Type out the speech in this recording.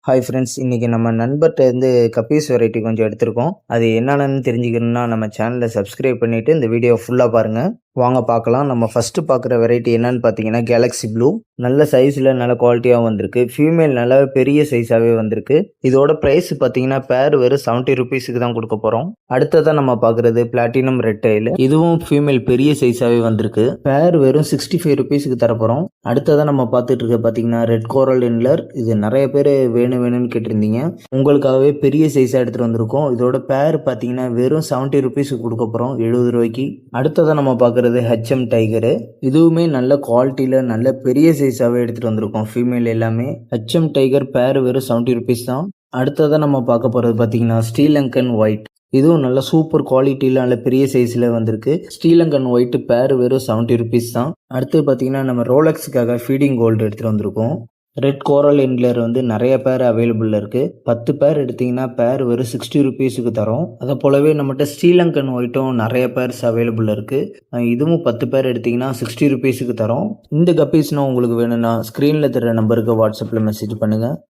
Hi friends, இன்றைக்கி நம்ம நண்பர்கிட்ட இருந்து கப்பீஸ் வெரைட்டி கொஞ்சம் எடுத்திருக்கோம். அது என்னென்னு தெரிஞ்சுக்கணுன்னா நம்ம சேனலை சப்ஸ்கிரைப் பண்ணிவிட்டு இந்த வீடியோ ஃபுல்லாக பாருங்கள். வாங்க பார்க்கலாம். நம்ம ஃபஸ்ட்டு பார்க்குற வெரைட்டி என்னன்னு பார்த்தீங்கன்னா கேலக்ஸி ப்ளூ. நல்ல சைஸில் நல்ல குவாலிட்டியாக வந்திருக்கு. ஃபீமேல் நல்லா பெரிய சைஸாகவே வந்திருக்கு. இதோட ப்ரைஸ் பார்த்தீங்கன்னா பேர் வெறும் 70 ருபீஸுக்கு தான் கொடுக்க போகிறோம். அடுத்ததாக நம்ம பார்க்குறது பிளாட்டினம் ரெட் டெயில். இதுவும் ஃபீமேல் பெரிய சைஸாகவே வந்திருக்கு. பேர் வெறும் 65 ருபீஸுக்கு தரப்போகிறோம். அடுத்ததாக நம்ம பார்த்துட்டு இருக்க பார்த்தீங்கன்னா ரெட் கோரல் இன்லர். இது நிறைய பேர் வேணும்னு கேட்டிருந்தீங்க. உங்களுக்காகவே பெரிய சைஸாக எடுத்துகிட்டு வந்திருக்கோம். இதோட பேர் பார்த்தீங்கன்னா வெறும் 70 ருபீஸுக்கு கொடுக்க போகிறோம், 70 ரூபாய்க்கு. அடுத்ததாக நம்ம பார்க்குறது ஹெச்எம் டைகரு. இதுவுமே நல்ல குவாலிட்டியில் நல்ல பெரிய சைஸாகவே எடுத்துகிட்டு வந்திருக்கோம். ஃபீமேல் எல்லாமே. ஹெச்எம் டைகர் பேர் வெறும் 70 ருபீஸ் தான். அடுத்ததாக நம்ம பார்க்க போகிறது பார்த்தீங்கன்னா ஸ்ரீலங்கன் ஒயிட். இதுவும் நல்ல சூப்பர் குவாலிட்டியில் நல்ல பெரிய சைஸில் வந்திருக்கு. ஸ்ரீலங்கன் ஒயிட் பேர் வெறும் 70 ருபீஸ் தான். அடுத்து பார்த்தீங்கன்னா நம்ம ரோலக்ஸுக்காக ஃபீடிங் கோல்டு எடுத்துகிட்டு வந்திருக்கோம். ரெட் கோரல் இன்லர் நிறைய பேர் அவைலபிளில் இருக்குது. 10 பேர் எடுத்திங்கன்னா பேர் வெறும் 60 ருபீஸுக்கு தரோம். அதை போலவே நம்மகிட்ட ஸ்ரீலங்கன் ஒயிட்டும் நிறைய பேர்ஸ் அவைலபிளில் இருக்குது. இதுவும் 10 பேர் எடுத்திங்கன்னா 60 ருபீஸுக்கு தரோம். இந்த கப்பீஸ்னால் உங்களுக்கு வேணும்னா ஸ்க்ரீனில் தர நம்பருக்கு வாட்ஸ்அப்பில் மெசேஜ் பண்ணுங்கள்.